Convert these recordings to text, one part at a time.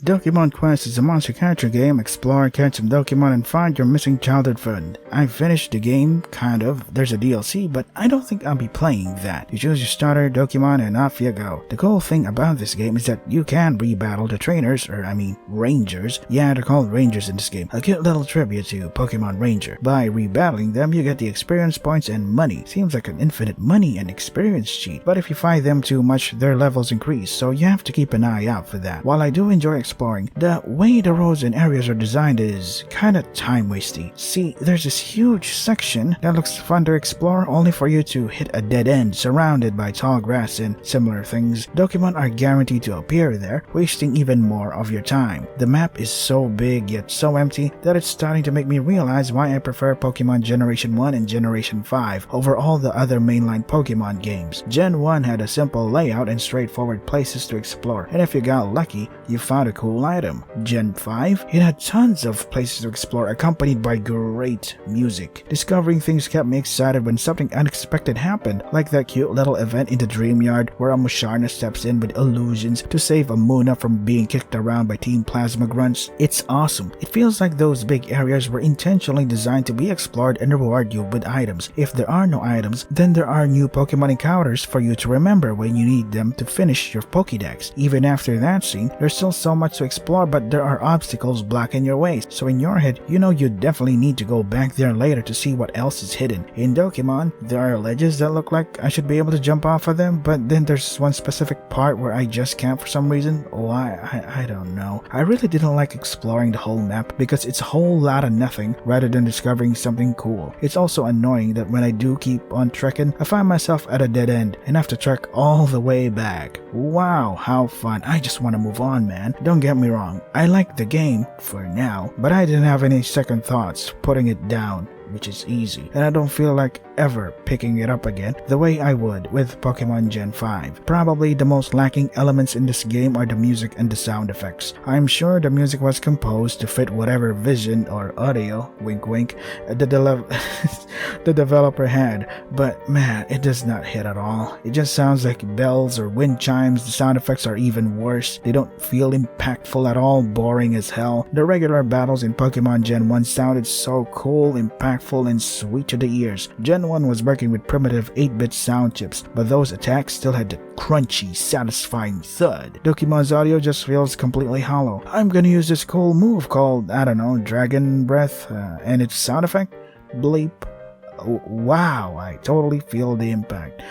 Dokimon Quest is a monster catcher game. Explore, catch some Dokimon, and find your missing childhood friend. I finished the game, kind of. There's a DLC, but I don't think I'll be playing that. You choose your starter, Dokimon, and off you go. The cool thing about this game is that you can re-battle the trainers, rangers. Yeah, they're called rangers in this game. A cute little tribute to Pokemon Ranger. By re-battling them, you get the experience points and money. Seems like an infinite money and experience cheat, but if you fight them too much, their levels increase, so you have to keep an eye out for that. While I do enjoy exploring, the way the roads and areas are designed is kinda time-wasty. See, there's this huge section that looks fun to explore only for you to hit a dead end surrounded by tall grass and similar things. Dokimon are guaranteed to appear there, wasting even more of your time. The map is so big yet so empty that it's starting to make me realize why I prefer Pokemon Generation 1 and Generation 5 over all the other mainline Pokemon games. Gen 1 had a simple layout and straightforward places to explore, and if you got lucky, you found a cool item. Gen 5, it had tons of places to explore accompanied by great music. Discovering things kept me excited when something unexpected happened, like that cute little event in the Dream Yard where a Musharna steps in with illusions to save a Muna from being kicked around by Team Plasma Grunts. It's awesome. It feels like those big areas were intentionally designed to be explored and reward you with items. If there are no items, then there are new Pokemon encounters for you to remember when you need them to finish your Pokédex. Even after that scene, there's still so much to explore, but there are obstacles blocking your way, so in your head, you know you definitely need to go back there later to see what else is hidden. In Dokimon, there are ledges that look like I should be able to jump off of them, but then there's one specific part where I just can't for some reason. Why? I don't know. I really didn't like exploring the whole map because it's a whole lot of nothing rather than discovering something cool. It's also annoying that when I do keep on trekking, I find myself at a dead end and have to trek all the way back. Wow, how fun. I just want to move on, man. Don't get me wrong, I like the game for now, but I didn't have any second thoughts putting it down, which is easy, and I don't feel like ever picking it up again the way I would with Pokemon Gen 5. Probably the most lacking elements in this game are the music and the sound effects. I'm sure the music was composed to fit whatever vision or audio, wink wink, the developer had, but man, it does not hit at all. It just sounds like bells or wind chimes. The sound effects are even worse. They don't feel impactful at all, boring as hell. The regular battles in Pokemon Gen 1 sounded so cool, impactful, and sweet to the ears. Gen 1 was working with primitive 8-bit sound chips, but those attacks still had the crunchy, satisfying thud. Dokimon's audio just feels completely hollow. I'm gonna use this cool move called, Dragon Breath, and its sound effect? Bleep. Wow, I totally feel the impact.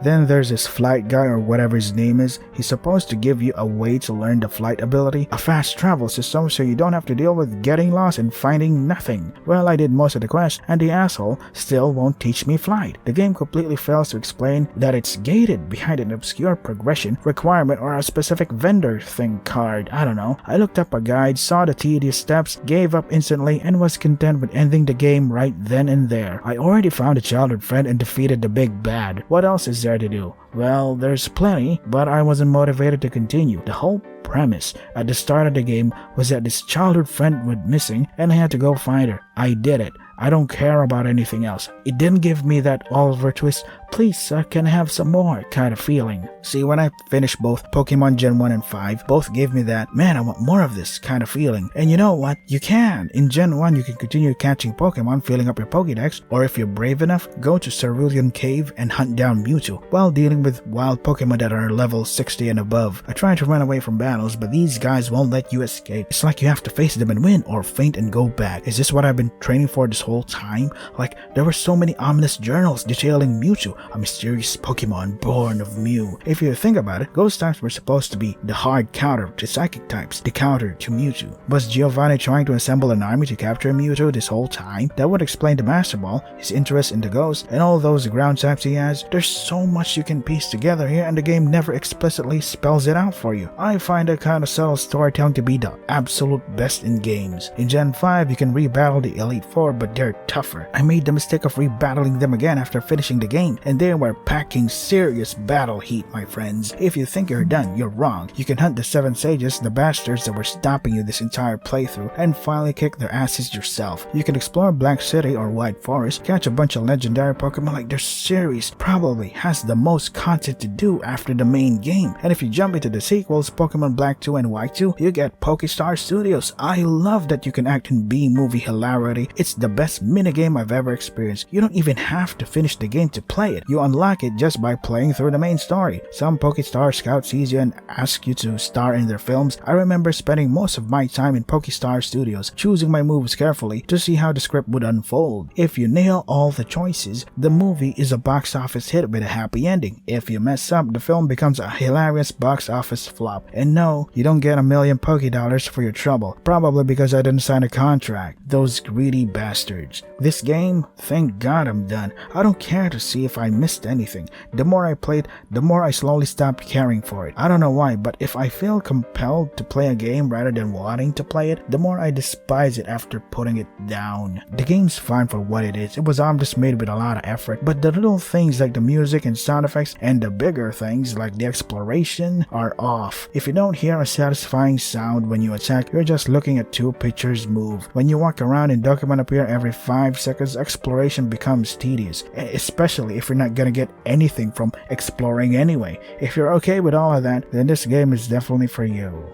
Then there's this flight guy or whatever his name is. He's supposed to give you a way to learn the flight ability, a fast travel system so you don't have to deal with getting lost and finding nothing. Well, I did most of the quest and the asshole still won't teach me flight. The game completely fails to explain that it's gated behind an obscure progression requirement or a specific vendor thing card. I don't know. I looked up a guide, saw the tedious steps, gave up instantly, and was content with ending the game right then and there. I already found a childhood friend and defeated the big bad. What else is there to do? Well, there's plenty, but I wasn't motivated to continue. The whole premise at the start of the game was that this childhood friend went missing and I had to go find her. I did it. I don't care about anything else. It didn't give me that Oliver twist, please can I have some more kind of feeling. See, when I finished both Pokemon Gen 1 and 5, both gave me that, man, I want more of this kind of feeling. And you know what? You can. In Gen 1, you can continue catching Pokemon, filling up your Pokédex, or if you're brave enough, go to Cerulean Cave and hunt down Mewtwo while dealing with wild Pokemon that are level 60 and above. I tried to run away from battles, but these guys won't let you escape. It's like you have to face them and win, or faint and go back. Is this what I've been training for this whole time? Like, there were so many ominous journals detailing Mewtwo, a mysterious Pokemon born of Mew. If you think about it, ghost types were supposed to be the hard counter to psychic types, the counter to Mewtwo. Was Giovanni trying to assemble an army to capture Mewtwo this whole time? That would explain the Master Ball, his interest in the ghost, and all those ground types he has. There's so much you can piece together here, and the game never explicitly spells it out for you. I find that kind of subtle storytelling to be the absolute best in games. In Gen 5, you can re-battle the Elite Four, but they're tougher. I made the mistake of re-battling them again after finishing the game, and and they were packing serious battle heat, my friends. If you think you're done, you're wrong. You can hunt the 7 sages, the bastards that were stopping you this entire playthrough, and finally kick their asses yourself. You can explore Black City or White Forest, catch a bunch of legendary Pokemon. Like, their series probably has the most content to do after the main game. And if you jump into the sequels, Pokemon Black 2 and White 2, you get Pokestar Studios. I love that you can act in B-movie hilarity. It's the best minigame I've ever experienced. You don't even have to finish the game to play it. You unlock it just by playing through the main story. Some Pokestar Scouts sees you and ask you to star in their films. I remember spending most of my time in Pokestar Studios, choosing my moves carefully to see how the script would unfold. If you nail all the choices, the movie is a box office hit with a happy ending. If you mess up, the film becomes a hilarious box office flop. And no, you don't get $1 million Pokédollars for your trouble, probably because I didn't sign a contract. Those greedy bastards. This game, thank God I'm done. I don't care to see if I missed anything. The more I played, the more I slowly stopped caring for it. I don't know why, but if I feel compelled to play a game rather than wanting to play it, the more I despise it after putting it down. The game's fine for what it is. It was obviously made with a lot of effort, but the little things like the music and sound effects and the bigger things like the exploration are off. If you don't hear a satisfying sound when you attack, you're just looking at 2 pictures move. When you walk around and Dokimon appear every 5 seconds, exploration becomes tedious, especially if you're not gonna get anything from exploring anyway. If you're okay with all of that, then this game is definitely for you.